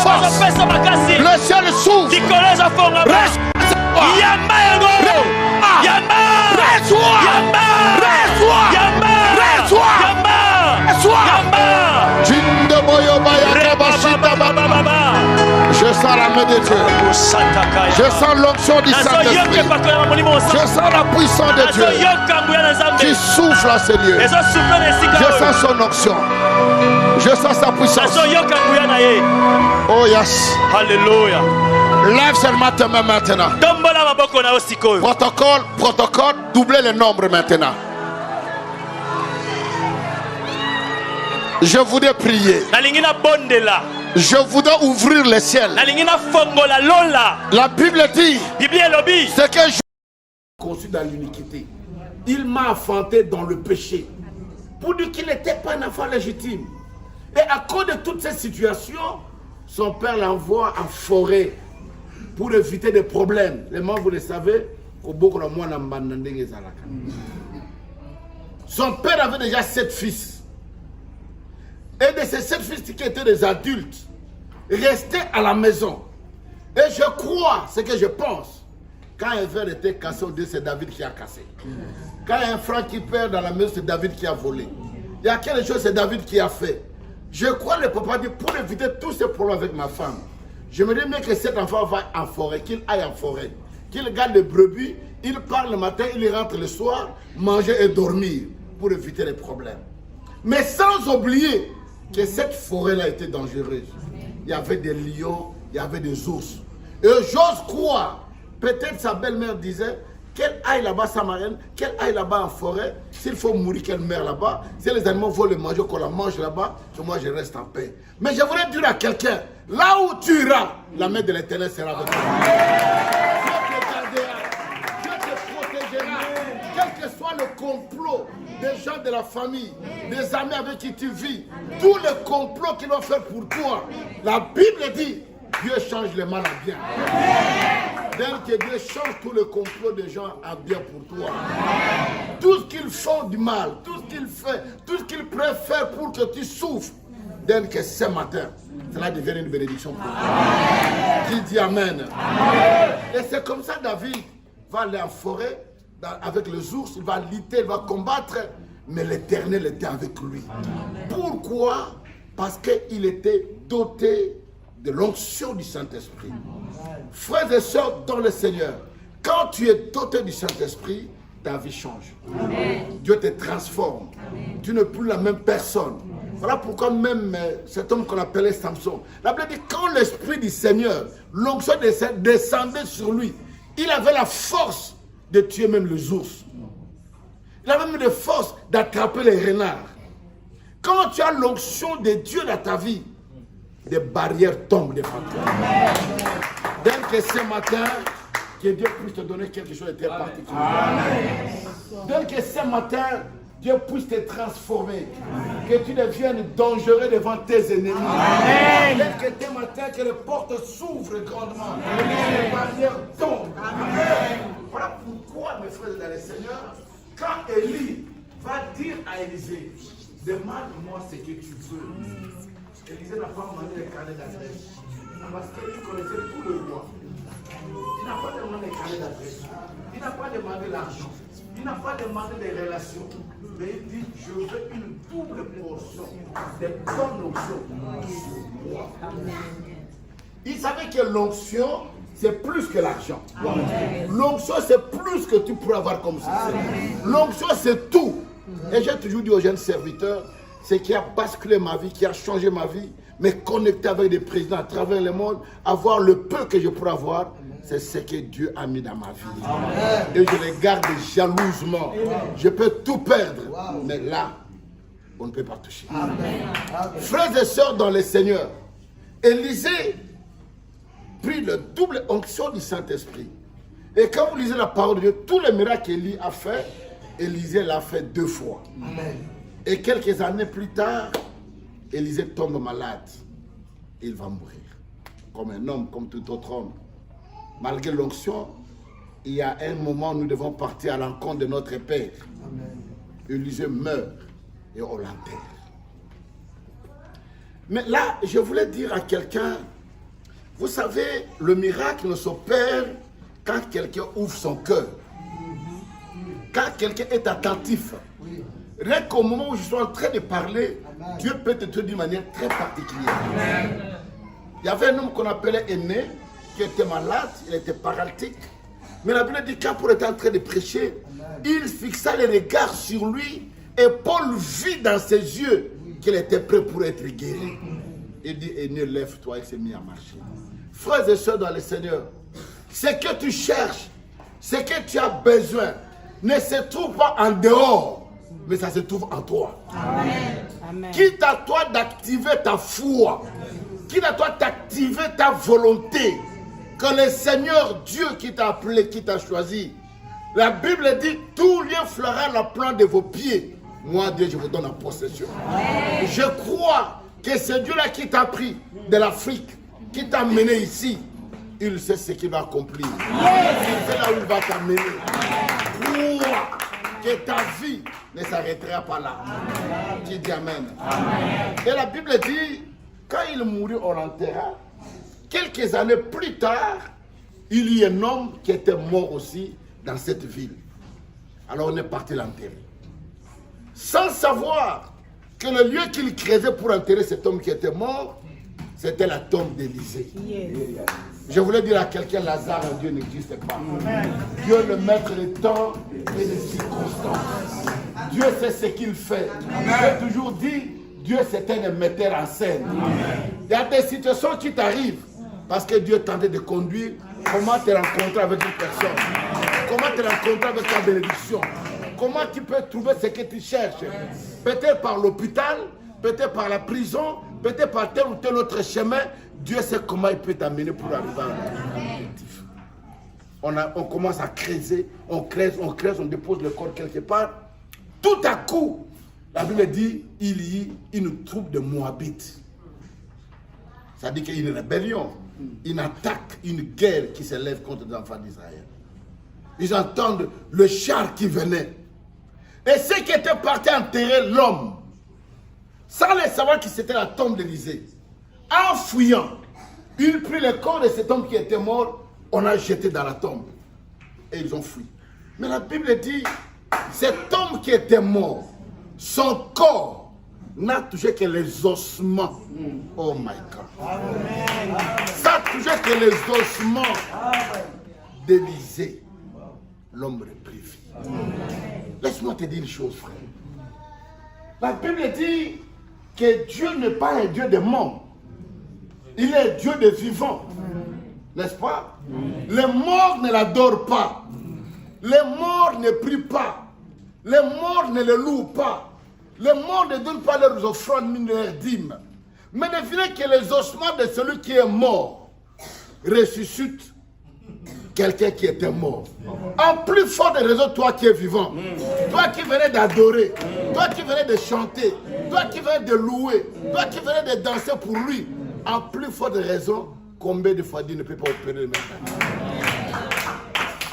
force. Le ciel s'ouvre. Reste. Je sens la main de Dieu. Je sens l'onction du Saint-Esprit. Je sens la puissance de Dieu qui souffle à Seigneur. Je sens son onction. Je sens sa puissance. Oh yes. Alléluia. Lève seulement tes mains maintenant. Protocole, doublez le nombre maintenant. Je voudrais prier. Je voudrais ouvrir le ciel. La Bible dit, c'est que je conçu dans l'iniquité. Il m'a enfanté dans le péché. Pour dire qu'il n'était pas un enfant légitime. Et à cause de toutes ces situations, son père l'envoie en forêt pour éviter des problèmes. Les membres, vous le savez, son père avait déjà 7 fils. Et de ces 7 fils qui étaient des adultes, restaient à la maison. Et je crois, ce que je pense, quand un verre était cassé, on dit c'est David qui a cassé. Quand il y a un franc qui perd dans la maison, c'est David qui a volé. Il y a quelque chose, c'est David qui a fait. Je crois le papa dit, pour éviter tous ces problèmes avec ma femme, je me dis bien que cet enfant va en forêt, qu'il aille en forêt, qu'il garde les brebis, il part le matin, il rentre le soir, manger et dormir, pour éviter les problèmes. Mais sans oublier que cette forêt-là était dangereuse. Il y avait des lions, il y avait des ours. Et j'ose croire, peut-être sa belle-mère disait, qu'elle aille là-bas, sa marraine, qu'elle aille là-bas en forêt, s'il faut mourir, qu'elle meure là-bas, si les animaux veulent le manger, qu'on la mange là-bas, que moi je reste en paix. Mais je voudrais dire à quelqu'un, là où tu iras, la main de l'Éternel sera avec toi. Dieu te gardera, Dieu te protégera, quel que soit le complot des gens de la famille, des amis avec qui tu vis, tout le complot qu'ils vont faire pour toi, la Bible dit, Dieu change le mal à bien. Dès que Dieu change tout le complot des gens à bien pour toi. Tout ce qu'ils font du mal, tout ce qu'ils font, tout ce qu'ils préfèrent pour que tu souffres, dès que ce matin, cela devient une bénédiction pour toi. Qui dit Amen. Et c'est comme ça David va aller en forêt avec les ours, il va lutter, il va combattre, mais l'Éternel était avec lui. Pourquoi? Parce qu'il était doté de l'onction du Saint-Esprit. Frères et sœurs dans le Seigneur, quand tu es doté du Saint-Esprit, ta vie change. Amen. Dieu te transforme. Amen. Tu n'es plus la même personne. Voilà pourquoi même cet homme qu'on appelait Samson, la Bible dit quand l'Esprit du Seigneur, l'onction descendait sur lui, il avait la force de tuer même les ours. Il avait même la force d'attraper les renards. Quand tu as l'onction de Dieu dans ta vie, des barrières tombent devant toi. Dès que ce matin, que Dieu puisse te donner quelque chose de très particulier. Dès que ce matin, Dieu puisse te transformer. Amen. Que tu deviennes dangereux devant tes ennemis. Dès que ce matin, que les portes s'ouvrent grandement. Amen. Que les barrières tombent. Amen. Voilà pourquoi, mes frères dans le Seigneur, quand Élie va dire à Élisée, demande-moi ce que tu veux. Élisée n'a pas demandé les carnets d'adresse. Parce qu'il connaissait tout le roi. Il n'a pas demandé les carnets d'adresse. Il n'a pas demandé l'argent. Il n'a pas demandé des relations. Mais il dit, je veux une double portion de bonnes onction. Il savait que l'onction, c'est plus que l'argent. L'onction, c'est plus que tu pourrais avoir comme ça. L'onction, c'est tout. Et j'ai toujours dit aux jeunes serviteurs, ce qui a basculé ma vie, qui a changé ma vie, me connecter avec des présidents à travers le monde, avoir le peu que je pourrais avoir, c'est ce que Dieu a mis dans ma vie. Amen. Et je les garde jalousement. Amen. Je peux tout perdre, mais là, on ne peut pas toucher. Amen. Frères et sœurs dans le Seigneur, Élisée prit le double onction du Saint-Esprit. Et quand vous lisez la parole de Dieu, tous les miracles qu'Élie a fait, Élisée l'a fait 2 fois. Amen. Et quelques années plus tard, Élisée tombe malade. Il va mourir. Comme un homme, comme tout autre homme. Malgré l'onction, il y a un moment où nous devons partir à l'encontre de notre Père. Amen. Élisée meurt et on l'enterre. Mais là, je voulais dire à quelqu'un, Vous savez, le miracle ne s'opère quand quelqu'un ouvre son cœur. Quand quelqu'un est attentif. Rien qu'au moment où je suis en train de parler, Dieu peut te trouver d'une manière très particulière. Il y avait un homme qu'on appelait Aîné, qui était malade, il était paralytique. Mais la Bible dit quand Paul était en train de prêcher, il fixa les regards sur lui et Paul vit dans ses yeux qu'il était prêt pour être guéri. Il dit, Aîné, lève-toi, il s'est mis à marcher. Frères et sœurs dans le Seigneur, ce que tu cherches, ce que tu as besoin, ne se trouve pas en dehors, mais ça se trouve en toi. Amen. Quitte à toi d'activer ta foi, quitte à toi d'activer ta volonté, que le Seigneur Dieu qui t'a appelé, qui t'a choisi, la Bible dit, tout lieu fleura la plante de vos pieds. Moi, Dieu, je vous donne en possession. Amen. Je crois que ce Dieu-là qui t'a pris de l'Afrique, qui t'a mené ici, il sait ce qu'il va accomplir. Il sait là où il va t'amener. Crois que ta vie ne s'arrêtera pas là. Qui dit Amen. Amen. Et la Bible dit, quand il mourut, on l'enterra. Quelques années plus tard, il y a un homme qui était mort aussi dans cette ville. Alors on est parti l'enterrer. Sans savoir que le lieu qu'il creusait pour enterrer cet homme qui était mort, c'était la tombe d'Élisée. Je voulais dire à quelqu'un, Lazare, Dieu n'existe pas. Amen. Dieu est le maître des temps et des circonstances. Dieu sait ce qu'il fait. J'ai toujours dit, Dieu c'est un metteur en scène. Amen. Il y a des situations qui t'arrivent parce que Dieu tentait de conduire. Comment te rencontrer avec une personne? Comment te rencontrer avec ta bénédiction? Comment tu peux trouver ce que tu cherches? Peut-être par l'hôpital, peut-être par la prison, peut-être par tel ou tel autre chemin. Dieu sait comment il peut t'amener pour arriver à l'objectif. On commence à creuser, on creuse, on dépose le corps quelque part. Tout à coup, la Bible dit, il y a une troupe de Moabites. Ça dit qu'il y a une rébellion, une attaque, une guerre qui s'élève contre les enfants d'Israël. Ils entendent le char qui venait. Et ceux qui étaient partis enterrer l'homme, sans les savoir que c'était la tombe d'Élisée, en fouillant, ils prirent le corps de cet homme qui était mort, on a jeté dans la tombe. Et ils ont fui. Mais la Bible dit, cet homme qui était mort, son corps n'a touché que les ossements. Oh my God. Ça n'a touché que les ossements d'Élisée, l'homme reprit vie. Laisse-moi te dire une chose, frère. La Bible dit que Dieu n'est pas un Dieu de mort. Il est Dieu des vivants. N'est-ce pas? Les morts ne l'adorent pas. Les morts ne prient pas. Les morts ne le louent pas. Les morts ne donnent pas leurs offrandes ni leurs dîmes. Mais devinez que les ossements de celui qui est mort ressuscitent quelqu'un qui était mort. En plus forte raison, toi qui es vivant, toi qui venais d'adorer, toi qui venais de chanter, toi qui venais de louer, toi qui venais de danser pour lui, en plus forte raison, combien de fois Dieu ne peut pas opérer le même temps.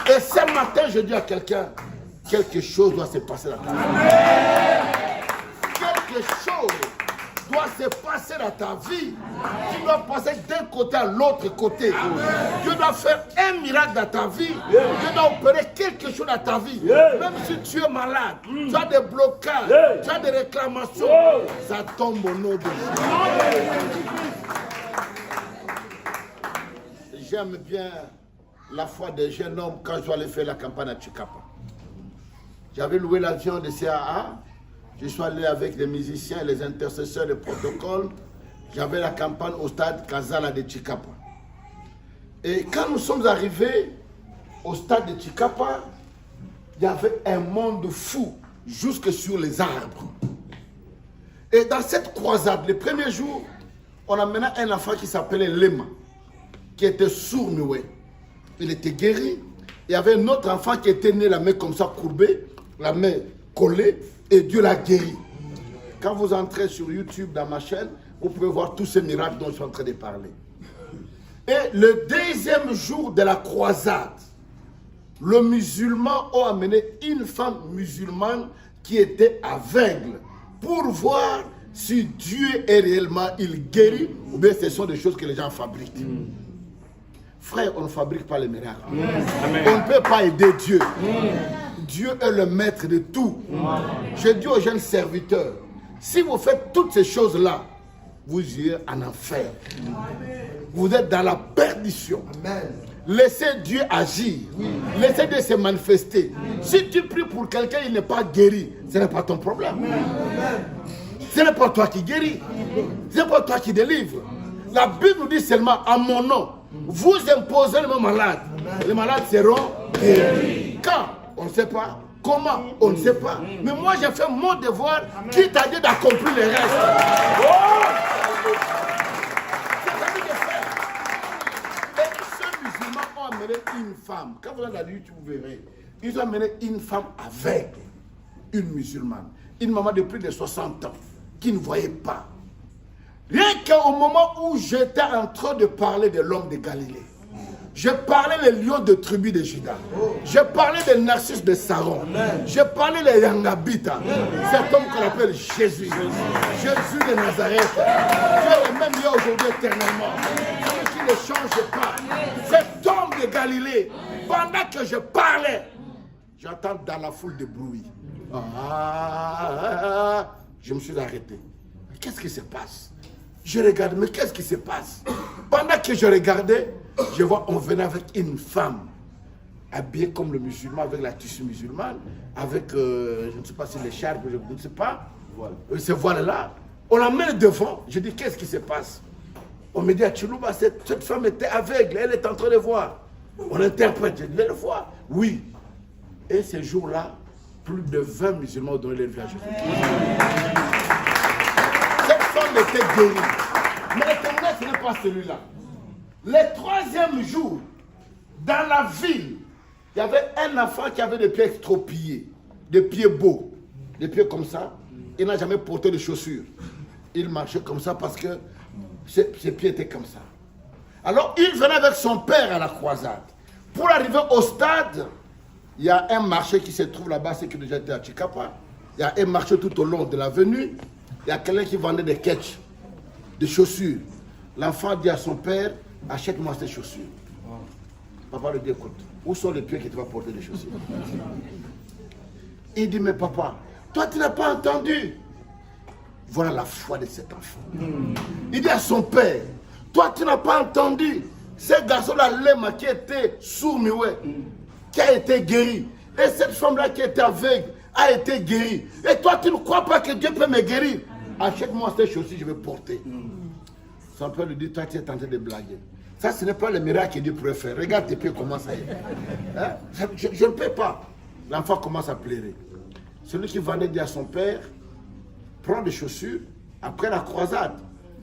Et ce matin, je dis à quelqu'un, quelque chose doit se passer dans ta vie. Quelque chose doit se passer dans ta vie. Tu dois passer d'un côté à l'autre côté. Dieu doit faire un miracle dans ta vie. Dieu doit opérer quelque chose dans ta vie. Même si tu es malade, tu as des blocages, tu as des réclamations, ça tombe au nom de Jésus. J'aime bien la foi des jeunes hommes quand je dois aller faire la campagne à Chikapa. J'avais loué l'avion de CAA. Je suis allé avec les musiciens, les intercesseurs, les protocoles. J'avais la campagne au stade Kazala de Chikapa. Et quand nous sommes arrivés au stade de Chikapa, il y avait un monde fou, jusque sur les arbres. Et dans cette croisade, les premiers jours, on a mené un enfant qui s'appelait Lema, qui était sourd-muet. Il était guéri. Il y avait un autre enfant qui était né la main comme ça courbée, la main collée, et Dieu l'a guéri. Quand vous entrez sur YouTube dans ma chaîne, vous pouvez voir tous ces miracles dont je suis en train de parler. Et le deuxième jour de la croisade, le musulman a amené une femme musulmane qui était aveugle pour voir si Dieu est réellement, il guérit, ou bien ce sont des choses que les gens fabriquent. Frère, on ne fabrique pas les miracles. On ne peut pas aider Dieu. Dieu est le maître de tout. Je dis aux jeunes serviteurs, si vous faites toutes ces choses-là, vous irez en enfer. Vous êtes dans la perdition. Laissez Dieu agir. Laissez Dieu se manifester. Si tu pries pour quelqu'un, il n'est pas guéri, ce n'est pas ton problème. Ce n'est pas toi qui guéris. Ce n'est pas toi qui délivre. La Bible nous dit seulement, à mon nom, vous imposez les malades. Les malades seront guéris. Quand? On ne sait pas. Comment? On ne sait pas. Mais moi, j'ai fait mon devoir, qui t'a dit d'accomplir les restes. Et ces musulmans ont amené une femme. Quand vous allez à YouTube, vous verrez. Ils ont amené une femme aveugle, une musulmane. Une maman de plus de 60 ans, qui ne voyait pas. Rien qu'au moment où j'étais en train de parler de l'homme de Galilée, je parlais des lions de tribu de Juda. Je parlais des Narcisses de Saron. Je parlais des Yangabita. Cet homme qu'on appelle Jésus. Jésus de Nazareth. Dieu est le même hier aujourd'hui éternellement. Celui qui ne change pas. Cet homme de Galilée, pendant que je parlais, j'entends dans la foule de bruit. Je me suis arrêté. Qu'est-ce qui se passe? Je regarde, mais qu'est-ce qui se passe? Pendant que je regardais, je vois, on venait avec une femme, habillée comme le musulman, avec la tissu musulmane, avec, je ne sais pas si l'écharpe, je ne sais pas, ce voile-là. On l'amène devant, je dis, qu'est-ce qui se passe? On me dit, à Tchilouba, cette femme était aveugle, elle est en train de voir. On interprète, je dis, elle voit. Oui. Et ce jour-là, plus de 20 musulmans ont donné leur vie à Jésus. Cette femme était guérie. Mais l'éternel, ce n'est pas celui-là. Le troisième jour, dans la ville, il y avait un enfant qui avait des pieds extropiés, des pieds beaux, des pieds comme ça. Il n'a jamais porté de chaussures. Il marchait comme ça parce que ses pieds étaient comme ça. Alors, il venait avec son père à la croisade. Pour arriver au stade, il y a un marché qui se trouve là-bas, c'est qui déjà était à Chikapa. Il y a un marché tout au long de l'avenue. Il y a quelqu'un qui vendait des ketchs, des chaussures. L'enfant dit à son père, achète-moi ces chaussures. Papa lui dit, écoute, où sont les pieds qui te vont porter des chaussures? Il dit, mais papa, toi tu n'as pas entendu. Voilà la foi de cet enfant. Il dit à son père, toi tu n'as pas entendu. Ce garçon-là, Lema, qui était sourd-muet, qui a été guéri. Et cette femme-là qui était aveugle a été guérie. Et toi, tu ne crois pas que Dieu peut me guérir? Achète-moi ces chaussures, je vais porter. Son père lui dit, toi, tu es en train de blaguer. Ça, ce n'est pas le miracle que Dieu pourrait faire. Regarde tes pieds, comment ça y est. Hein? Je ne peux pas. L'enfant commence à pleurer. Celui qui vendait dit à son père, prends des chaussures, après la croisade,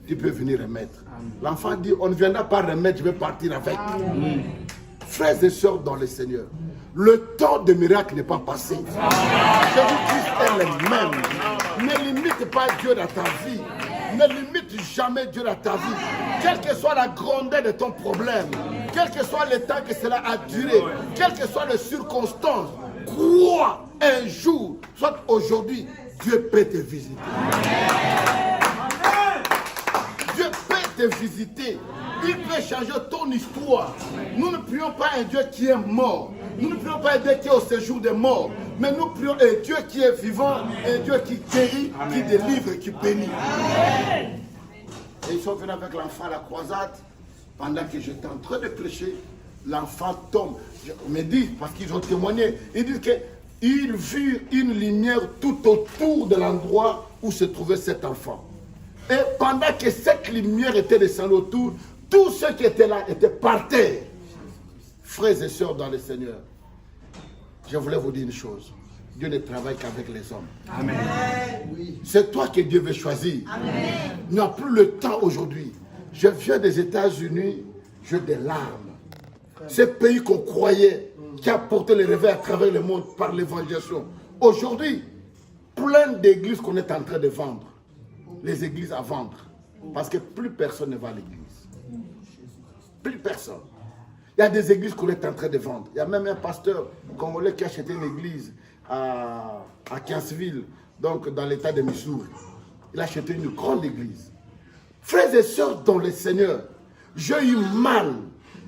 tu peux venir remettre. L'enfant dit, on ne viendra pas remettre, je vais partir avec. Frères et sœurs dans le Seigneur, le temps de miracle n'est pas passé. Jésus-Christ est le même. Ne limite pas Dieu dans ta vie. Ne limite jamais Dieu dans ta vie. Quelle que soit la grandeur de ton problème, quel que soit le temps que cela a duré, quelles que soient les circonstances, crois un jour, soit aujourd'hui, Dieu peut te visiter. Dieu peut te visiter. Il peut changer ton histoire. Nous ne prions pas un Dieu qui est mort. Nous ne prions pas un Dieu qui est au séjour des morts. Mais nous prions un Dieu qui est vivant, un Dieu qui guérit, qui délivre, qui bénit. Et ils sont venus avec l'enfant à la croisade. Pendant que j'étais en train de prêcher, l'enfant tombe. On me dit, parce qu'ils ont témoigné, ils disent qu'ils virent une lumière tout autour de l'endroit où se trouvait cet enfant. Et pendant que cette lumière était descendue autour, tous ceux qui étaient là étaient par terre. Frères et sœurs dans le Seigneur, je voulais vous dire une chose. Dieu ne travaille qu'avec les hommes. Amen. C'est toi que Dieu veut choisir. Amen. Il n'y a plus le temps aujourd'hui. Je viens des États-Unis, j'ai des larmes. Ce pays qu'on croyait, qui a porté le réveil à travers le monde par l'évangélisation. Aujourd'hui, plein d'églises qu'on est en train de vendre. Les églises à vendre. Parce que plus personne ne va à l'église. Plus personne. Il y a des églises qu'on est en train de vendre. Il y a même un pasteur congolais qui a acheté une église à Kingsville, donc dans l'état de Missouri. Il a acheté une grande église. Frères et sœurs dans le Seigneur, j'ai eu mal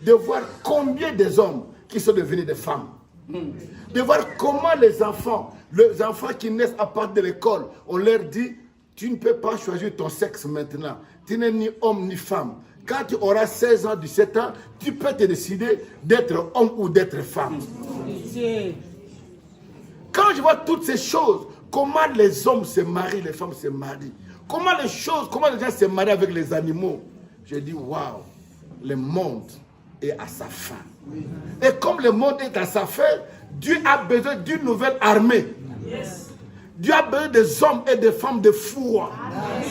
de voir combien des hommes qui sont devenus des femmes. De voir comment les enfants qui naissent à partir de l'école, on leur dit, tu ne peux pas choisir ton sexe maintenant. Tu n'es ni homme ni femme. Quand tu auras 16 ans, 17 ans, tu peux te décider d'être homme ou d'être femme. Quand je vois toutes ces choses, comment les hommes se marient, les femmes se marient, comment les gens se marient avec les animaux, je dis, waouh, le monde est à sa fin. Et comme le monde est à sa fin, Dieu a besoin d'une nouvelle armée. Dieu a besoin des hommes et des femmes de foi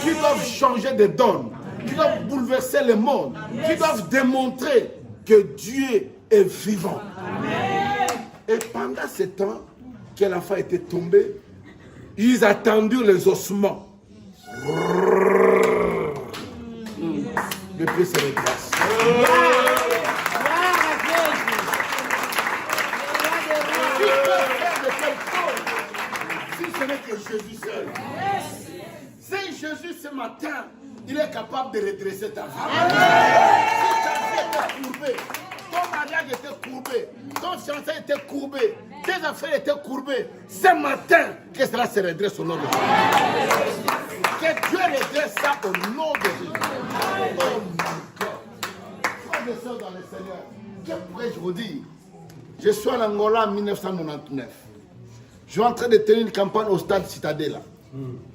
qui doivent changer de donne, qui doivent bouleverser le monde, qui doivent démontrer que Dieu est vivant. Et pendant ce temps que l'enfant était tombé, ils attendirent les ossements. Le Dieu se redresse. Si ce n'est que Jésus seul. Si Jésus ce matin, il est capable de redresser ta vie. Si ta vie était courbée, ton mariage était courbé, ton fiancé était courbé, tes affaires étaient courbées, ce matin, que cela se redresse au nom de Jésus. Que Dieu redresse ça au nom de Jésus. Oh mon God. Frères et sœurs dans le Seigneur, que pourrais-je vous dire? Je suis en Angola en 1999. Je suis en train de tenir une campagne au stade Citadella.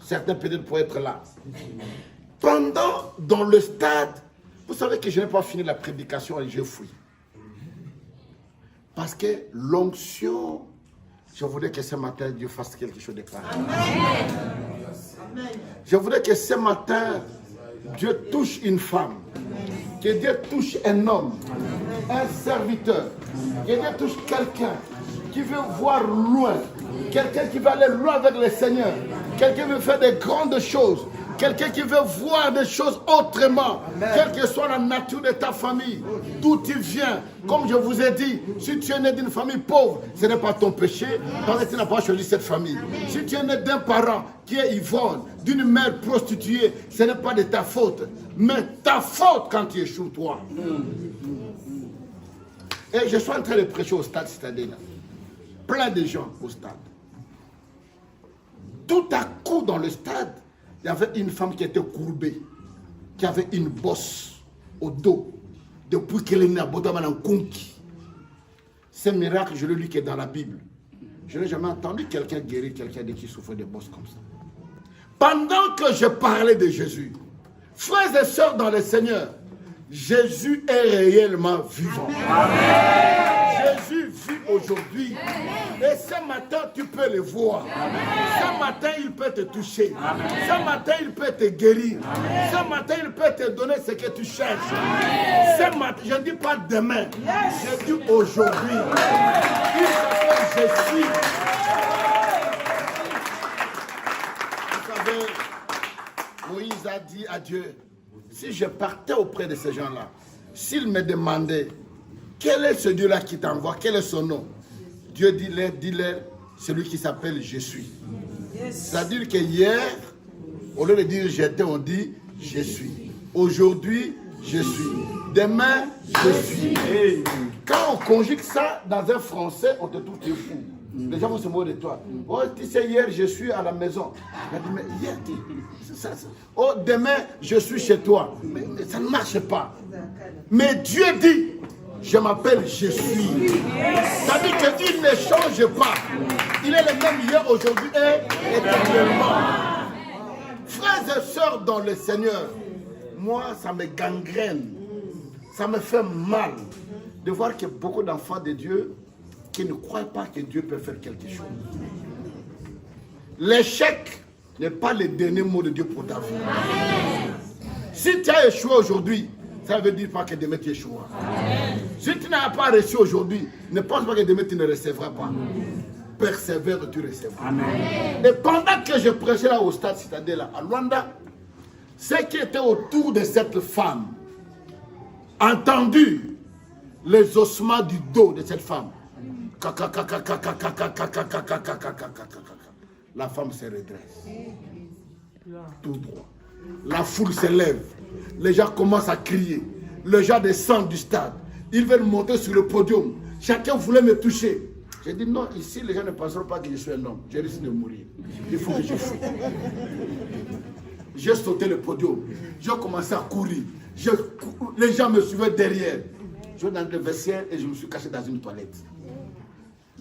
Certains peut-être pourraient être là. Pendant, dans le stade, vous savez que je n'ai pas fini la prédication et je fouille. Parce que l'onction, je voudrais que ce matin, Dieu fasse quelque chose de pareil. Je voudrais que ce matin, Dieu touche une femme. Que Dieu touche un homme, un serviteur. Que Dieu touche quelqu'un qui veut voir loin. Quelqu'un qui veut aller loin avec le Seigneur. Quelqu'un qui veut faire de grandes choses. Quelqu'un qui veut voir des choses autrement. Quelle que soit la nature de ta famille. D'où tu viens. Comme je vous ai dit, si tu es né d'une famille pauvre, ce n'est pas ton péché. Parce que tu n'as pas choisi cette famille. Si tu es né d'un parent qui est ivrogne, d'une mère prostituée, ce n'est pas de ta faute. Mais ta faute quand tu échoues toi. Et je suis en train de prêcher au stade Citadella. Plein de gens au stade. Tout à coup dans le stade, il y avait une femme qui était courbée, qui avait une bosse au dos, depuis qu'elle est née à Bodamanankonki. Ce miracle, je le lis qui est dans la Bible. Je n'ai jamais entendu quelqu'un guérir quelqu'un qui souffre de bosse comme ça. Pendant que je parlais de Jésus, frères et sœurs dans le Seigneur, Jésus est réellement vivant. Amen. Jésus vit aujourd'hui. Et ce matin, tu peux le voir. Ce matin, il peut te toucher. Ce matin, il peut te guérir. Ce matin, il peut te donner ce que tu cherches. Ce matin, je ne dis pas demain. Je dis aujourd'hui. Il s'appelle Jésus. Vous savez, Moïse a dit à Dieu, si je partais auprès de ces gens-là, s'ils me demandaient, quel est ce Dieu-là qui t'envoie, quel est son nom? Dieu dit-leur, celui qui s'appelle Je suis. C'est-à-dire que hier, au lieu de dire j'étais, on dit je suis. Aujourd'hui, je suis. Demain, je suis. Quand on conjugue ça dans un français, on te trouve tu es fou. Les gens vont se moquer de toi. Oh, tu sais, hier, je suis à la maison. Il a dit, mais hier, oh, demain, je suis chez toi. Mais ça ne marche pas. Mais Dieu dit, je m'appelle Je suis. Ça dit qu'il ne change pas. Il est le même hier, aujourd'hui et éternellement. Frères et sœurs dans le Seigneur, moi, ça me gangrène. Ça me fait mal de voir que beaucoup d'enfants de Dieu qui ne croient pas que Dieu peut faire quelque chose. L'échec n'est pas le dernier mot de Dieu pour ta vie. Si tu as échoué aujourd'hui, ça ne veut dire pas que demain tu échoueras. Si tu n'as pas reçu aujourd'hui, ne pense pas que demain tu ne recevras pas. Persévère et tu recevras. Amen. Et pendant que je prêchais là au stade Citadella à Luanda, ceux qui étaient autour de cette femme, entendu les ossements du dos de cette femme. La femme se redresse. Tout droit. La foule se lève. Les gens commencent à crier. Les gens descendent du stade. Ils veulent monter sur le podium. Chacun voulait me toucher. J'ai dit non, ici les gens ne penseront pas que je suis un homme. Je risque de mourir. Il faut que je fuis. J'ai sauté le podium. J'ai commencé à courir. Les gens me suivaient derrière. Je suis dans le vestiaire et je me suis caché dans une toilette.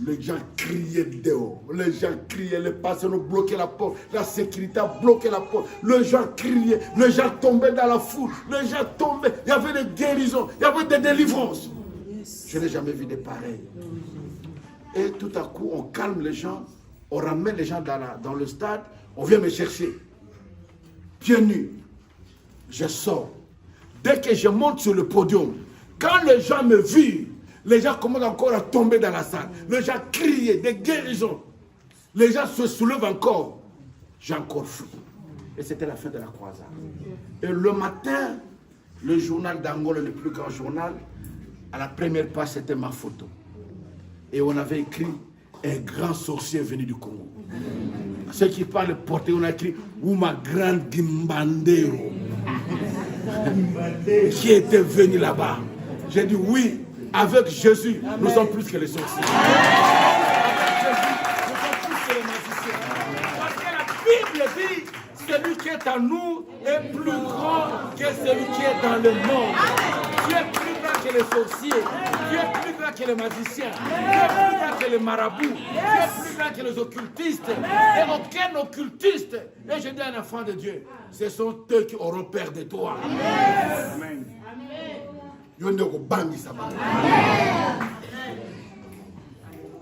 Les gens criaient dehors. Les gens criaient. Les passants ont bloqué la porte. La sécurité a bloqué la porte. Les gens criaient. Les gens tombaient dans la foule. Les gens tombaient. Il y avait des guérisons. Il y avait des délivrances. Je n'ai jamais vu de pareil. Et tout à coup, on calme les gens. On ramène les gens dans le stade. On vient me chercher. Pieds nus. Je sors. Dès que je monte sur le podium, quand les gens me virent, les gens commencent encore à tomber dans la salle. Les gens crient, des guérisons. Les gens se soulèvent encore. J'ai encore fui. Et c'était la fin de la croisade. Et le matin, le journal d'Angola, le plus grand journal, à la première page, c'était ma photo. Et on avait écrit « Un grand sorcier venu du Congo ». Ceux qui parlent porté, on a écrit « Uma grande Gimbandero » qui était venu là-bas. J'ai dit oui, avec Jésus, nous sommes plus que les sorciers. Avec Jésus, nous sommes plus que les magiciens. Parce que la Bible dit, celui qui est en nous est plus grand que celui qui est dans le monde. Tu es plus grand que les sorciers, tu es plus grand que les magiciens, tu es plus grand que les marabouts, tu es plus grand que les occultistes. Et aucun occultiste, et je dis à un enfant de Dieu, ce sont eux qui auront peur de toi. Amen.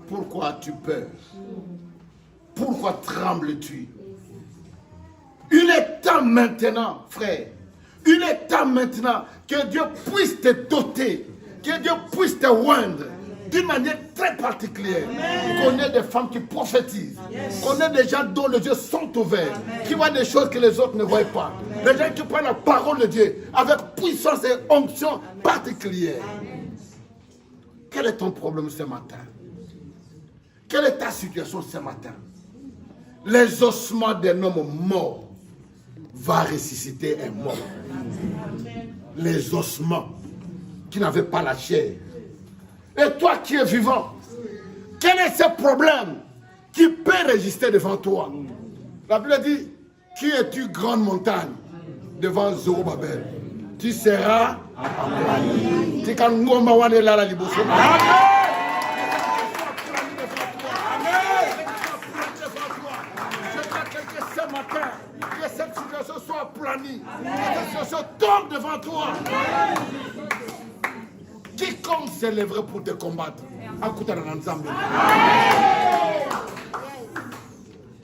Pourquoi as-tu peur? Pourquoi trembles-tu? Il est temps maintenant, frère. Il est temps maintenant que Dieu puisse te doter, que Dieu puisse te oindre d'une manière très particulière. Qu'on ait des femmes qui prophétisent, qu'on ait des gens dont les yeux sont ouverts, qui voient des choses que les autres ne voient pas. Des gens qui prennent la parole de Dieu avec puissance et onction particulière. Quel est ton problème ce matin? Quelle est ta situation ce matin? Les ossements d'un homme mort va ressusciter un mort. Les ossements qui n'avaient pas la chair. Et toi qui es vivant, quel est ce problème qui peut résister devant toi? La Bible dit, qui es-tu grande montagne devant Zorobabel? Tu seras aplani. Tu kan ngoma wane la liboso. Amen. Ce matin, que cette situation soit aplanie, que cette situation tombe devant toi. Quiconque s'élèverait pour te combattre,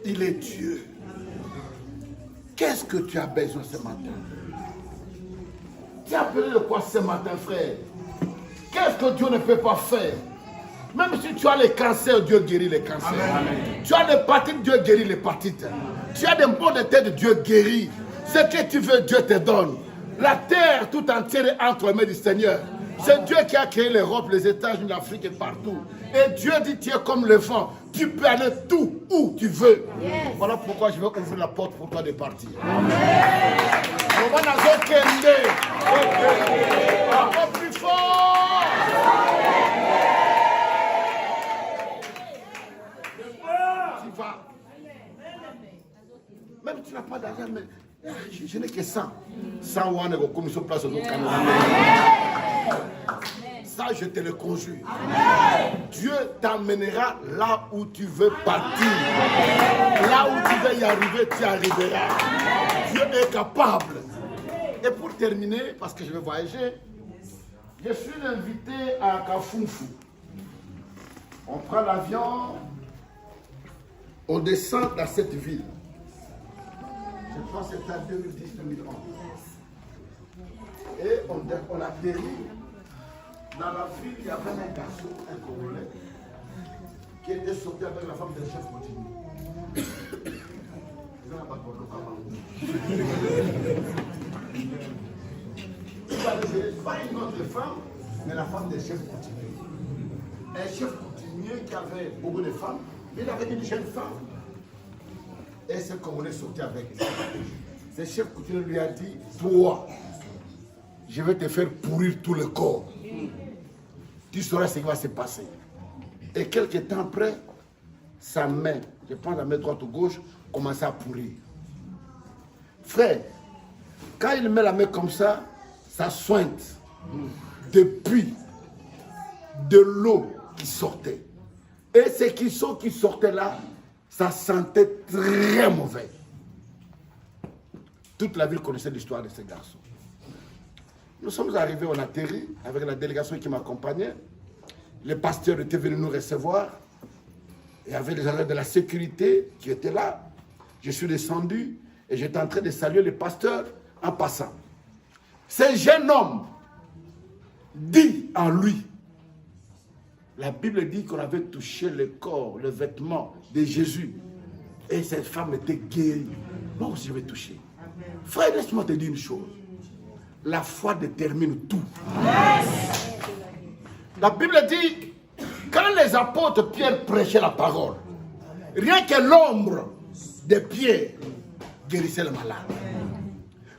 il est Dieu. Qu'est-ce que tu as besoin ce matin? Tu as appelé de quoi ce matin, frère? Qu'est-ce que Dieu ne peut pas faire? Même si tu as les cancers, Dieu guérit les cancers. Amen. Tu as des hépatites, Dieu guérit les hépatites. Tu as des maux de tête, Dieu guérit. Ce que tu veux, Dieu te donne. La terre tout entière est entre les mains du Seigneur. C'est Dieu qui a créé l'Europe, les États-Unis, l'Afrique et partout. Et Dieu dit, tu es comme le vent. Tu peux aller tout où tu veux. Yes. Voilà pourquoi je vais ouvrir la porte pour toi de partir. Amen. Encore plus fort. Tu vas. Même si tu n'as pas d'argent, mais je n'ai que 100. 100 ou on comme sur place au Canada. Ça, je te le conjure. Amen. Dieu t'emmènera là où tu veux partir. Là où tu veux y arriver, tu y arriveras. Dieu est capable. Et pour terminer, parce que je vais voyager, je suis invité à Kafunfu. On prend l'avion, on descend dans cette ville. Je pense que c'était en 2010-2011. Et on atterrit. Dans la ville, il y avait un garçon, un Congolais, qui était sorti avec la femme d'un chef coutumier. Pas une autre femme, mais la femme des chefs coutumiers. Un chef coutumier qui avait beaucoup de femmes, il avait une jeune femme. Et ce Congolais sortait avec elle. Ce chef coutumier lui a dit, toi, je vais te faire pourrir tout le corps. tu sauras ce qui va se passer. Et quelques temps après, sa main, je prends la main droite ou gauche, commençait à pourrir. Frère, quand il met la main comme ça sointe depuis de l'eau qui sortait. Et ce qui sortait là, ça sentait très mauvais. Toute la ville connaissait l'histoire de ces garçons. Nous sommes arrivés, on a atterri avec la délégation qui m'accompagnait. Le pasteur était venu nous recevoir. Il y avait des agents de la sécurité qui étaient là. Je suis descendu et j'étais en train de saluer le pasteur en passant. Ce jeune homme dit en lui, la Bible dit qu'on avait touché le corps, le vêtement de Jésus. Et cette femme était guérie. Moi aussi, je vais toucher. Frère, laisse-moi te dire une chose. La foi détermine tout. La Bible dit, quand les apôtres Pierre prêchaient la parole, rien que l'ombre de Pierre guérissait le malade.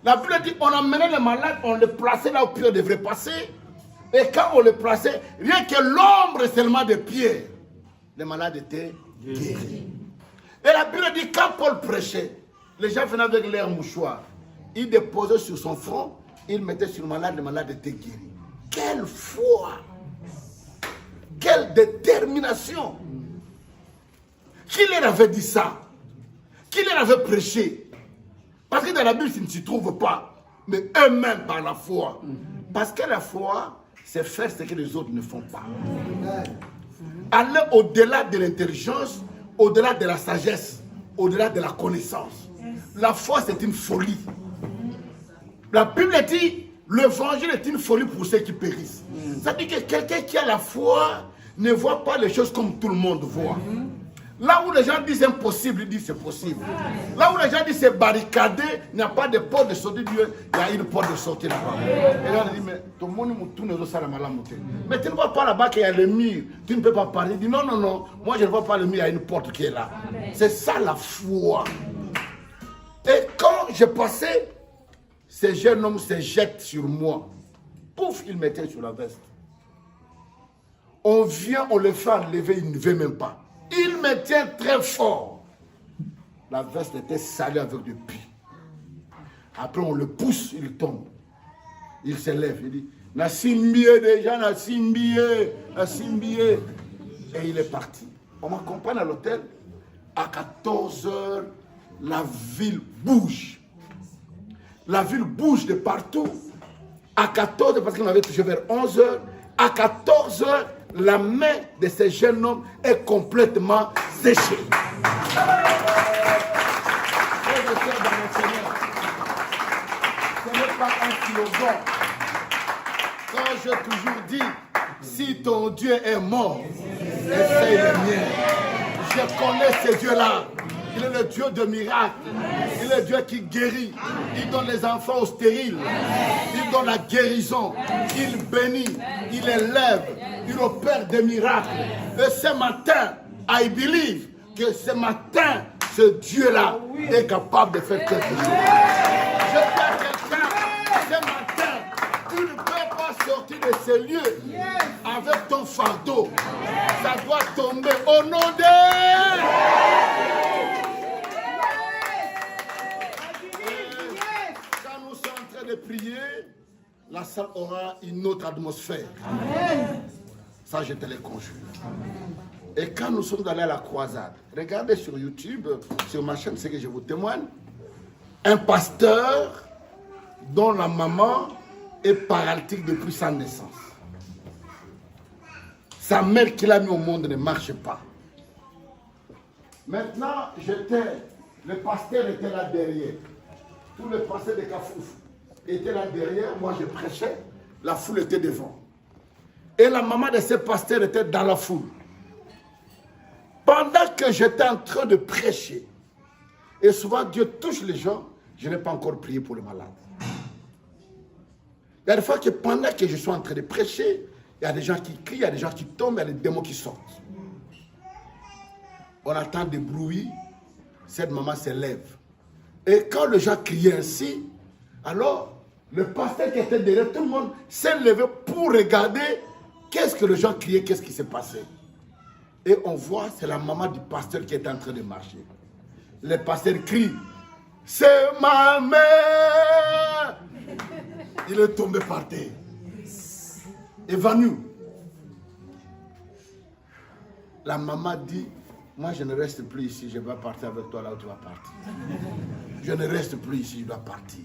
La Bible dit, on emmenait le malade, on le plaçait là où Pierre devrait passer. Et quand on le plaçait, rien que l'ombre seulement de Pierre, le malade était guéri. Et la Bible dit, quand Paul prêchait, les gens venaient avec leur mouchoir. Ils déposaient sur son front, ils mettaient sur le malade était guéri. Quelle foi! Quelle détermination! Qui leur avait dit ça? Qui leur avait prêché? Parce que dans la Bible, ça ne s'y trouve pas. Mais eux-mêmes par la foi. Parce que la foi, c'est faire ce que les autres ne font pas. Aller au-delà de l'intelligence, au-delà de la sagesse, au-delà de la connaissance. La foi, c'est une folie. La Bible dit, l'évangile est une folie pour ceux qui périssent. Ça veut dire que quelqu'un qui a la foi ne voit pas les choses comme tout le monde voit. Là où les gens disent impossible, ils disent c'est possible. Là où les gens disent c'est barricadé, il n'y a pas de porte de sortie, il y a une porte de sortie là-bas. Et là, on dit, mais tout le monde tourne aux salles. Mais tu ne vois pas là-bas qu'il y a le mur, tu ne peux pas parler. Il dit non, non, non, moi je ne vois pas le mur, il y a une porte qui est là. C'est ça la foi. Et quand je passais, ces jeunes hommes se jettent sur moi. Pouf, ils mettaient sur la veste. On vient, on le fait enlever, il ne veut même pas. Il me tient très fort. La veste était salée avec du pis. Après, on le pousse, il tombe. Il se lève, il dit, Nassimbié déjà, Nassimbié, Nassimbié. Et il est parti. On m'accompagne à l'hôtel. À 14 h, la ville bouge. La ville bouge de partout. À 14 h, parce qu'on avait touché vers 11 h, à 14 h, la main de ces jeunes hommes est complètement séchée. Ce n'est pas un slogan. Quand j'ai toujours dit, si ton Dieu est mort, essaye le mien. Je connais ce Dieu-là. Il est le Dieu de miracles. Il est le Dieu qui guérit. Il donne les enfants aux stériles. Il donne la guérison. Il bénit. Il élève. Il opère des miracles. Et ce matin, I believe que ce matin, ce Dieu-là est capable de faire quelque chose. Je dis à quelqu'un, ce matin, tu ne peux pas sortir de ce lieu avec ton fardeau. Ça doit tomber au nom de... Quand nous sommes en train de prier, la salle aura une autre atmosphère. Amen. Ça, je te le conjure. Et quand nous sommes allés à la croisade, regardez sur YouTube, sur ma chaîne, c'est que je vous témoigne, un pasteur dont la maman est paralytique depuis sa naissance. Sa mère qu'il a mis au monde ne marche pas. Maintenant, le pasteur était là derrière. Tout le pasteur de Kafouf était là derrière. Moi, je prêchais. La foule était devant. Et la maman de ce pasteur était dans la foule. Pendant que j'étais en train de prêcher, et souvent Dieu touche les gens, je n'ai pas encore prié pour le malade. Il y a des fois que pendant que je suis en train de prêcher, il y a des gens qui crient, il y a des gens qui tombent, il y a des démons qui sortent. On entend des bruits, cette maman se lève. Et quand les gens criaient ainsi, alors le pasteur qui était derrière, tout le monde s'est levé pour regarder Qu'est-ce que les gens criaient? Qu'est-ce qui s'est passé? Et on voit, c'est la maman du pasteur qui est en train de marcher. Le pasteur crie, c'est ma mère. Il est tombé par terre. Évanoui. La maman dit, moi je ne reste plus ici, je vais partir avec toi là où tu vas partir. Je ne reste plus ici, je dois partir.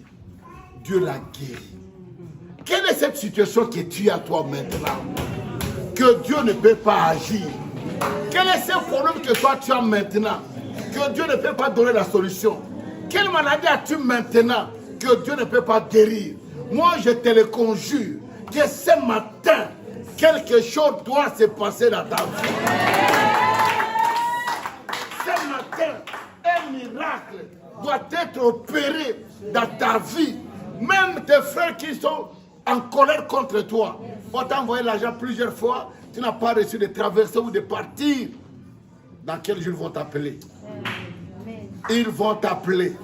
Dieu l'a guéri. Quelle est cette situation que tu as toi maintenant? Que Dieu ne peut pas agir. Quel est ce problème que toi tu as maintenant? Que Dieu ne peut pas donner la solution. Quelle maladie as-tu maintenant que Dieu ne peut pas guérir? Moi je te le conjure que ce matin, quelque chose doit se passer dans ta vie. Ce matin, un miracle doit être opéré dans ta vie. Même tes frères qui sont en colère contre toi, on t'a envoyé l'argent plusieurs fois, tu n'as pas reçu de traverser ou de partir. Dans quel jour ils vont t'appeler? Ils vont t'appeler.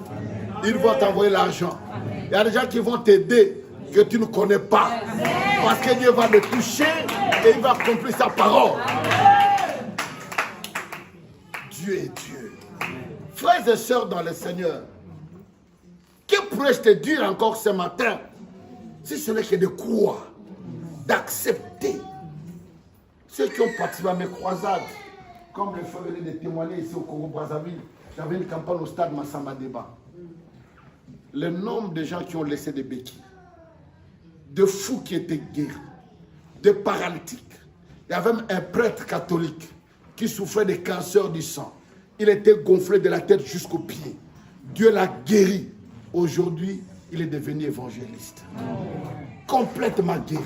Ils vont t'envoyer l'argent. Il y a des gens qui vont t'aider que tu ne connais pas. Parce que Dieu va le toucher et il va accomplir sa parole. Dieu est Dieu. Frères et sœurs dans le Seigneur, que pourrais-je te dire encore ce matin? Si ce n'est que de croire, d'accepter. Ceux qui ont participé à mes croisades, comme le frère venait de témoigner ici au Congo-Brazzaville, j'avais une campagne au stade Massamba Débat. Le nombre de gens qui ont laissé des béquilles, de fous qui étaient guéris, de paralytiques. Il y avait même un prêtre catholique qui souffrait de cancer du sang. Il était gonflé de la tête jusqu'aux pieds. Dieu l'a guéri. Aujourd'hui, il est devenu évangéliste. Complètement guéri.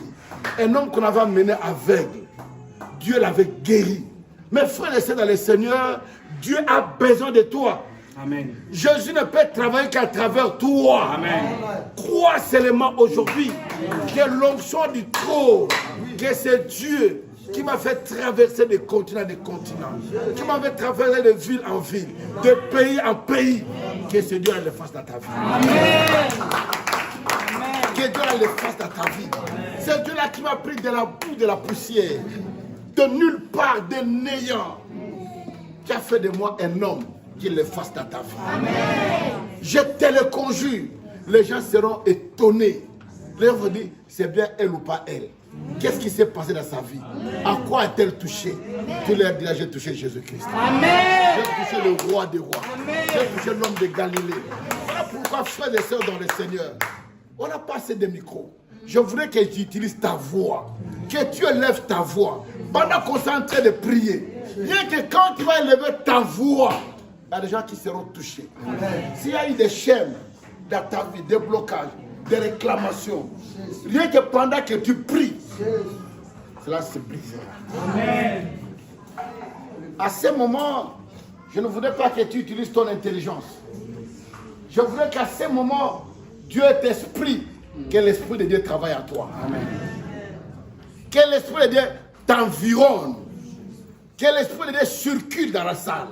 Un homme qu'on avait mené aveugle, Dieu l'avait guéri. Mes frères et sœurs dans le Seigneur, Dieu a besoin de toi. Amen. Jésus ne peut travailler qu'à travers toi. Amen. Crois seulement aujourd'hui que l'onction du trône, que c'est Dieu qui m'a fait traverser de continent en continent, qui m'a fait traverser de ville en ville, de pays en pays, que ce Dieu le fasse dans ta vie. Amen. Que Dieu le fasse dans ta vie. C'est Dieu là qui m'a pris de la boue, de la poussière, de nulle part, de néant, qui a fait de moi un homme qui le fasse dans ta vie. Amen. Je te le conjure. Les gens seront étonnés. Les gens vont dire, c'est bien elle ou pas elle. Qu'est-ce qui s'est passé dans sa vie? À quoi a-t-elle touché? Tu leur diras, j'ai touché Jésus-Christ. J'ai touché le roi des rois. J'ai touché l'homme de Galilée. Voilà pourquoi, frères et sœurs dans le Seigneur, on a passé des micros. Je voudrais que tu utilises ta voix. Que tu élèves ta voix. Pendant qu'on est en train de prier. Rien que quand tu vas élever ta voix, il y a des gens qui seront touchés. S'il y a eu des chaînes dans ta vie, des blocages, des réclamations, rien que pendant que tu pries, cela se brisera. Amen. À ce moment, je ne voudrais pas que tu utilises ton intelligence. Je voudrais qu'à ce moment, Dieu est esprit, que l'Esprit de Dieu travaille à toi. Amen. Que l'Esprit de Dieu t'environne. Que l'Esprit de Dieu circule dans la salle.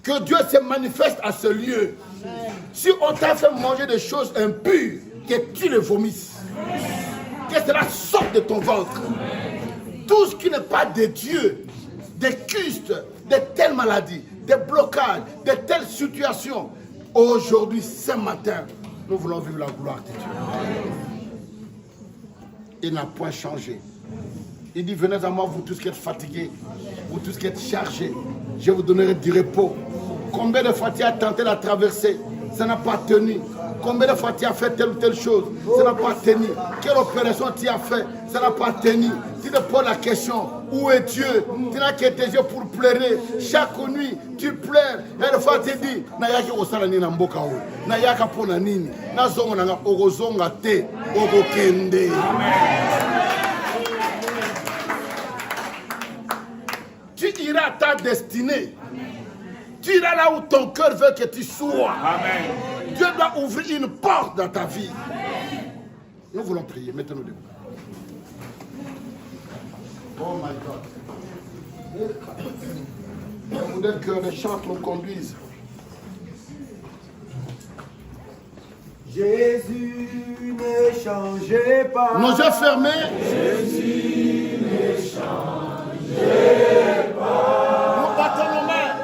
Que Dieu se manifeste à ce lieu. Amen. Si on t'a fait manger des choses impures, que tu les vomisses. Que cela sorte de ton ventre. Amen. Tout ce qui n'est pas de Dieu, des custes, de telles maladies, des blocages, de telles situations, aujourd'hui, ce matin, nous voulons vivre la gloire de Dieu. Il n'a point changé. Il dit, venez à moi, vous tous qui êtes fatigués, vous tous qui êtes chargés, je vous donnerai du repos. Combien de fois tu as tenté la traversée, ça n'a pas tenu. Combien de fois tu as fait telle ou telle chose, ça n'a pas tenu. Quelle opération tu as fait, ça n'a pas tenu. Tu te poses la question, où est Dieu? Tu n'as que tes yeux pour pleurer. Chaque nuit, tu pleures. Et une fois tu dis, Nayaki osala ni namboka o. Nayaka pona nini. Nazongo nanga orozonga te, okokende. Tu iras à ta destinée. Tu iras là où ton cœur veut que tu sois. Amen. Dieu doit ouvrir une porte dans ta vie. Nous voulons prier. Mettez-nous debout. Oh my God. Je voudrais que les chants nous conduisent. Jésus ne changeait pas. Nos yeux fermés. Jésus ne Nous battons nos mains.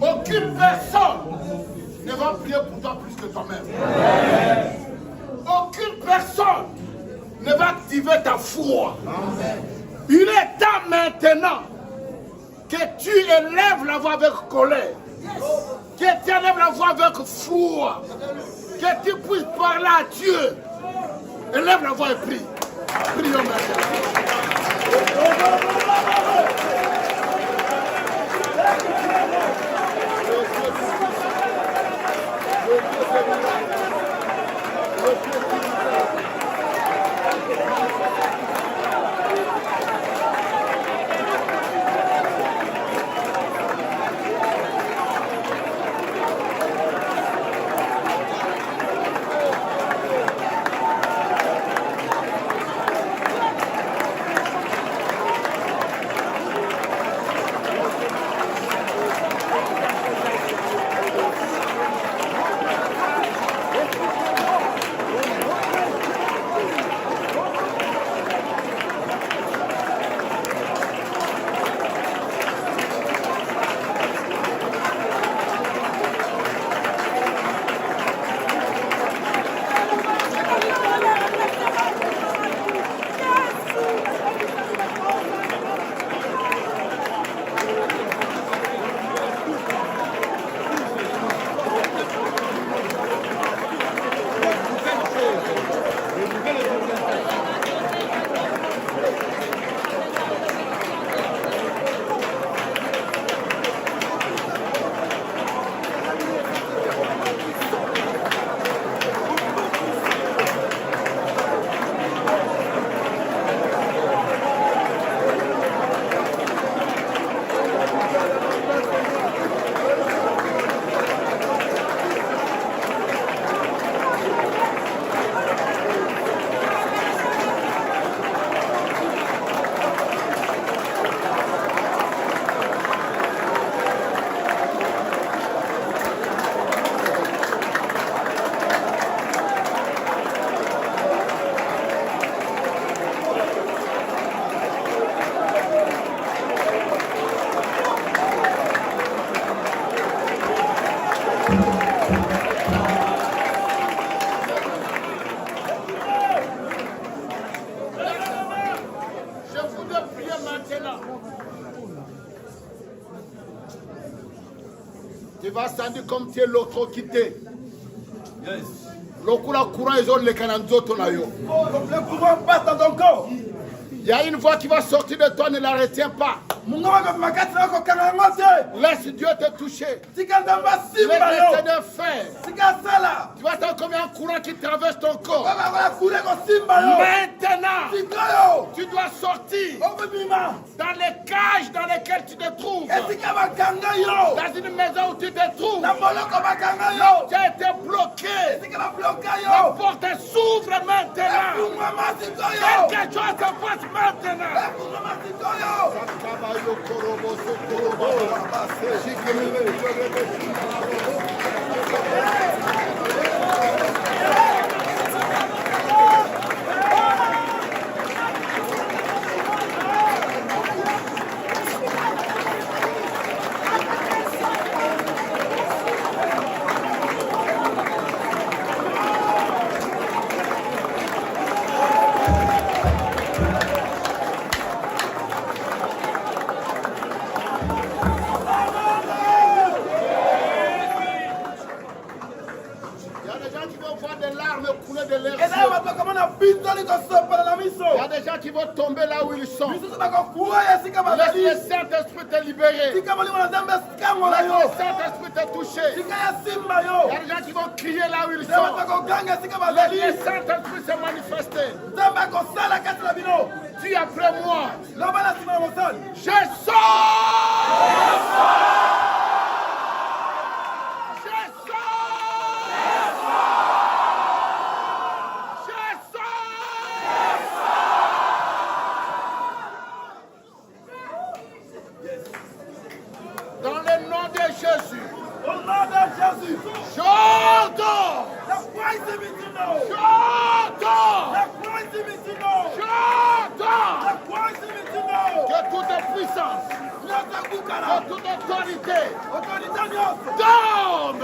Aucune personne ne va prier pour toi plus que toi-même. Aucune personne ne va activer ta foi. Il est temps maintenant que tu élèves la voix avec colère, que tu élèves la voix avec foi, que tu puisses parler à Dieu. Élève la voix et prie. Prions maintenant. Tu vas sentir comme tu es l'électrocuté. Yes. Le courant ils ont les cananzoto na yo. Le courant passe dans ton corps. Il y a une voix qui va sortir de toi, ne la retiens pas. Laisse Dieu te toucher. Laisse le Seigneur faire. Tu vois tant combien de courant qui traverse ton corps. Maintenant, tu dois sortir dans les cages dans lesquelles tu te trouves. Dans une maison où tu te trouves. Tu as été bloqué. La porte s'ouvre maintenant. Quelque chose se passe maintenant. Il y a des gens qui vont tomber là où ils sont. Laisse le Saint-Esprit te libérer. Laisse le Saint-Esprit te toucher. Il y a des gens qui vont crier là où ils sont. Laisse le Saint-Esprit se manifester. Dis après moi. Je sors. Dans le nom de Jésus. Au nom de Jésus. J'entends. Que toute puissance, que toute autorité tombe.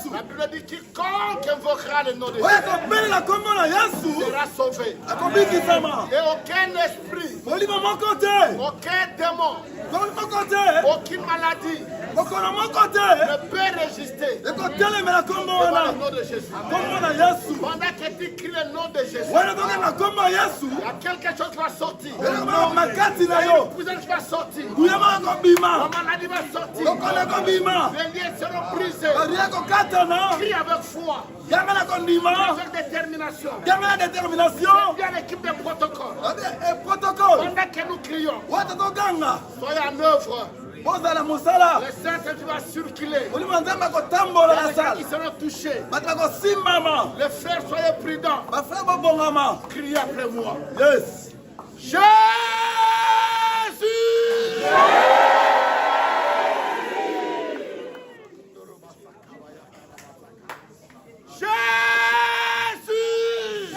Yesu. La Bible dit quiconque invoquera le nom de Oyo Jésus akobelela kombo na Yesu sera sauvé. akobikisama. Et aucun esprit, Molimo moko te. aucun démon, Molimo moko te. aucune maladie Mokolo moko te. ne peut résister Ekotelemela kombo devant wana. le nom de Jésus. Kombo na Yesu. Pendant que tu cries le nom de Jésus, Wana tokenga kombo ya Yesu. il y a quelque chose qui va sortir. Eloko makati na Une yo. puissance qui va sortir. Kuyama kobima. La maladie va sortir. Lokole kobima. Les liens seront brisés. Baria kokatana. Crie avec foi, Yangala kondima. avec détermination. Yangala détermination. Bien l'équipe de protocole. Protocole. Pendant que nous crions, Wata toganga. soyez en œuvre. Bozala musala. Le Saint-Esprit va circuler. Molimo nzambe akotambola Il y a na des gens sala. qui seront touchés. Bato bakosimbama. Les frères, soyez prudents. Bafrère bobongama. Criez après moi. Yes. Jésus! Jésus!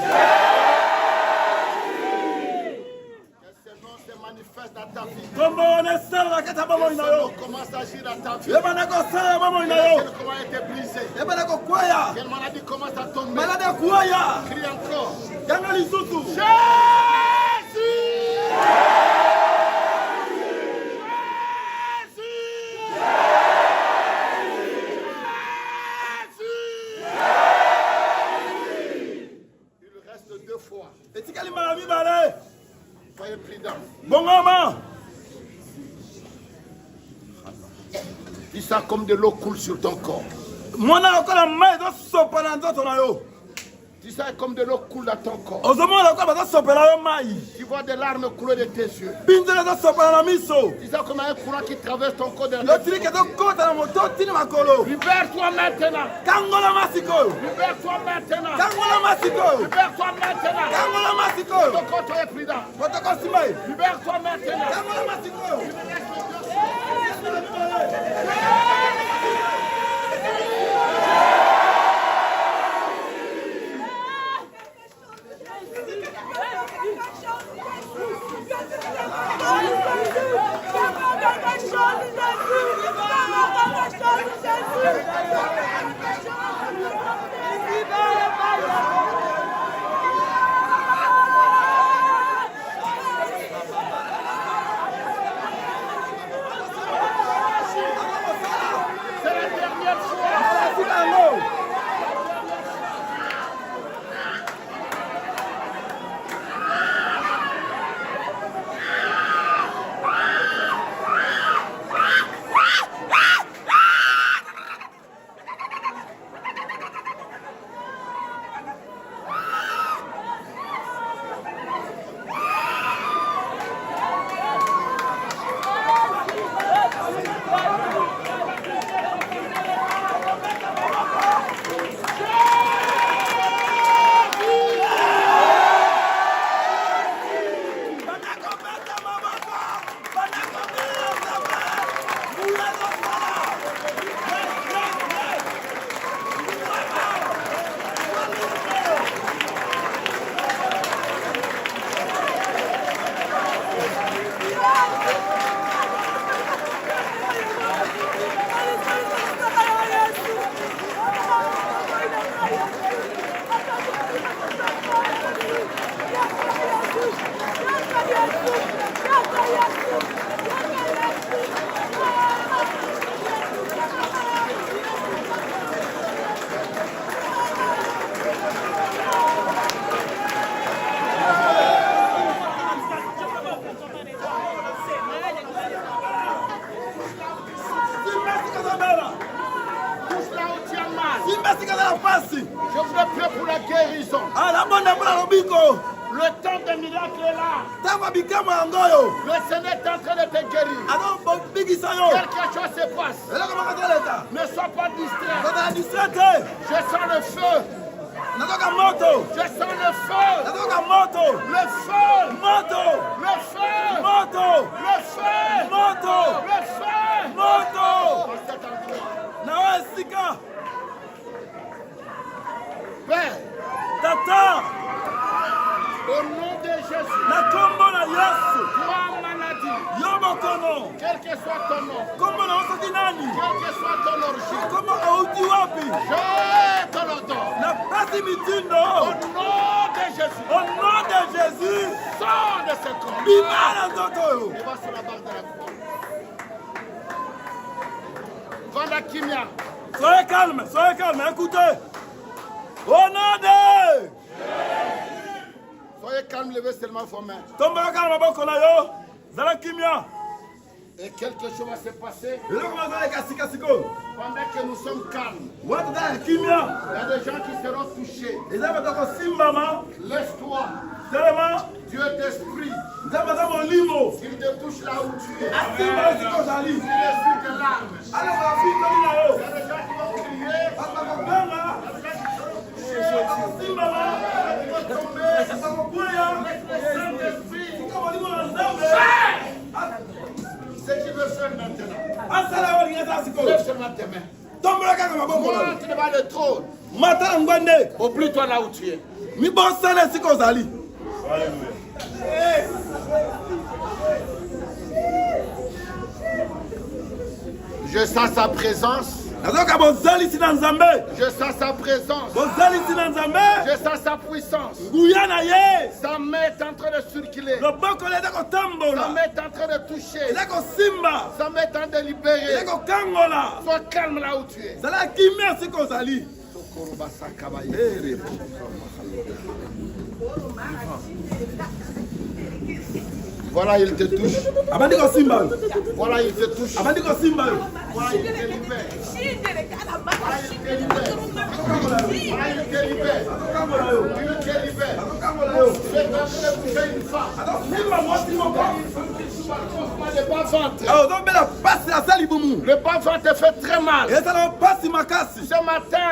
Que ce nom se manifeste dans ta vie. Kombo wana esala kata Que bomoi ce na nom yo. commence à agir dans ta vie. Yebana kosala bomoi na yo. Quel comment a été brisé. Yebana kokwaya. Quelle maladie commence à tomber. Malade akwaya. Crie encore. Yanga lisusu. Jésus! Il reste 2 fois. Etikali mala mibale. Soyez prudents. Bongama. Dis ça comme de l'eau coule sur ton corps. Mwana lokola mai ezosopa na nzoto na yo. Dis ça comme de l'eau coule dans ton corps. Ozomona lokola bazosopela yo mai. Tu vois des larmes couler de tes yeux. Binzela ezosopela na miso. Dis ça comme un courant qui traverse ton corps. Lotiliki ezokota na moto tina makolo. Libère-toi maintenant. Kangola masikoyo. Libère-toi maintenant. Kangola masikoyo. Libère-toi maintenant. Kangola masikoyo. Ton corps, toi, est prudent. Protocole simai. Libère-toi maintenant. Kangola masikoyo. C'est la dernière fois. Je voudrais prier pour la guérison. Le temps des miracles est là. Le Seigneur est en train de te guérir. Quelque chose se passe. Ne sois pas distrait. Je sens le feu. Je sens le feu. Le feu. Le feu. Le feu. Le feu. Dans cet endroit. Père, Tata, au nom de Jésus, na kombo na Yesu, toi maladie, Yobokono. Quel que soit ton nom. Comment on a dit nani? Quelle que soit ton origine. Comment on dit wapi? Je te le donne. La place mitundo. Au nom de Jésus. Au nom de Jésus. Sors de ce corps. Bimana Zoto. Et va sur la barre de la croix. Vanda Kimia. Soyez calme, écoutez. Au nom de. Soyez calme, levez seulement vos mains. Tombera calme, bokona yo. Zala kimia. Et quelque chose va se passer Pendant que nous sommes calmes. Kimia. Il y a des gens qui seront touchés. Lève-toi. Dieu d'esprit. Il te touche là où tu es. Il essuie tes larmes. Il y a des gens qui vont crier. Ce qui veut faire maintenant. Lève seulement tes mains. Monte devant le trône. Oublie-toi là où tu es. Je sens sa présence. Je sens sa présence. Je sens sa puissance. Sa main est en train de circuler. Sa main est en train de toucher. Sa main est en train de libérer. Sois calme là où tu es. Voilà, il te touche. Voilà, il te touche. Voilà, il te libère. Voilà, il te libère. Voilà, il te libère. Il te libère. Tu es en train de toucher une femme. Le bas-ventre fait très mal. Ce matin,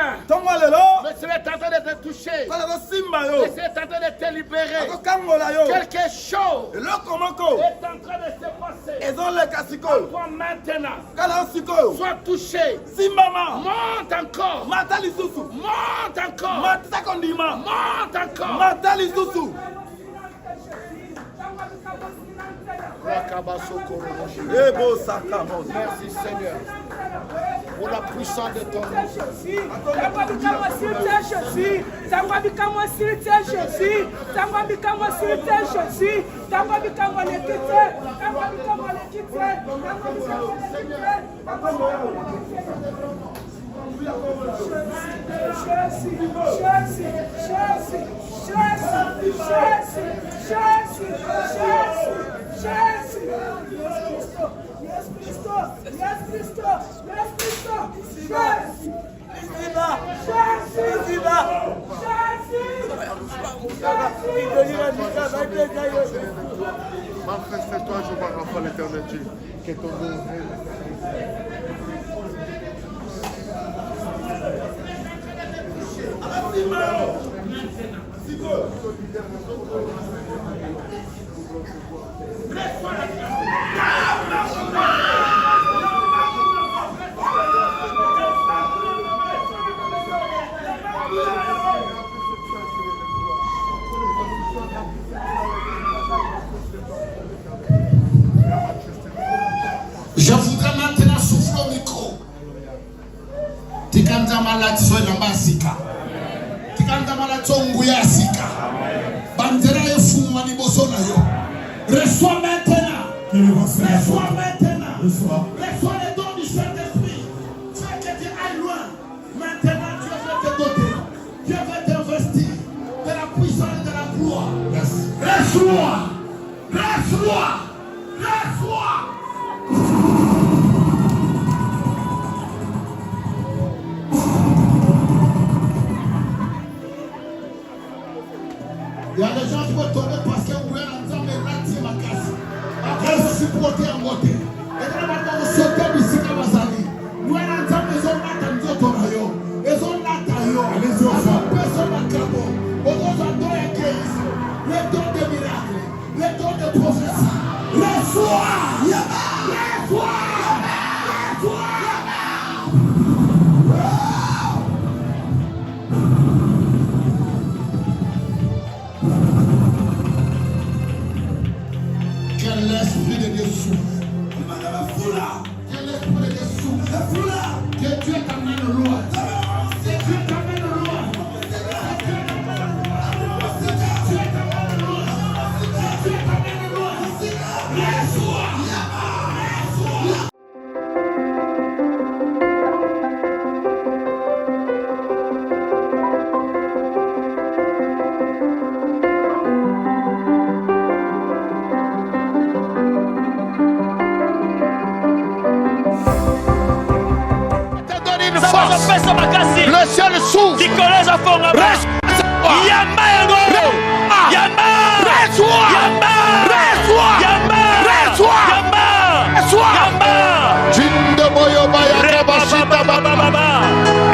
monsieur est en train de te toucher. Monsieur est en train de te libérer. Quelque chose est en train de se passer. Toi maintenant, sois touché. Monte encore. Monte encore. Monte encore. Merci Seigneur pour la puissance de ton nom. Manifeste-toi, Jéhovah Rapha, l'éternel Dieu, que ton nom Je voudrais maintenant souffler au micro. Tikanda malati so namba sika. Tikanda malati nguya sika. Bandera yefumwa ni boso na yo. Reçois maintenant. Reçois maintenant. Reçois les dons du Saint-Esprit. Tu veux que tu ailles loin. Maintenant Dieu veut te doter. Dieu veut t'investir de la puissance et de la gloire. Reçois. Reçois. Reçois. Il y a des gens qui vont tomber parce que vous êtes en train de rater ma casse. Après, je suis porté en moté. Et quand on va sauter ici, comme ça, nous sommes en train de se mettre en train ils ont la personne à cabo. Les dons de miracles, les dons de prophétie. Le ciel s'ouvre. Reçois.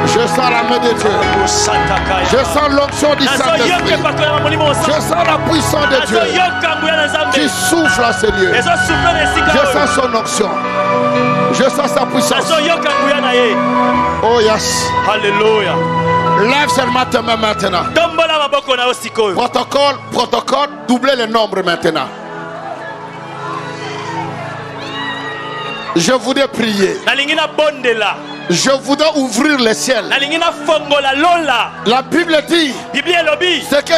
Je sens la main de Dieu. Je sens l'onction du Saint-Esprit. Je sens la puissance de Dieu qui souffle à Seigneur. Je sens son onction. Je sens sa puissance. Oh yes. Alléluia. Lève seulement tes mains maintenant. Protocole, doublez le nombre maintenant. Je voudrais prier. Je voudrais ouvrir le ciel. La Bible dit, c'est que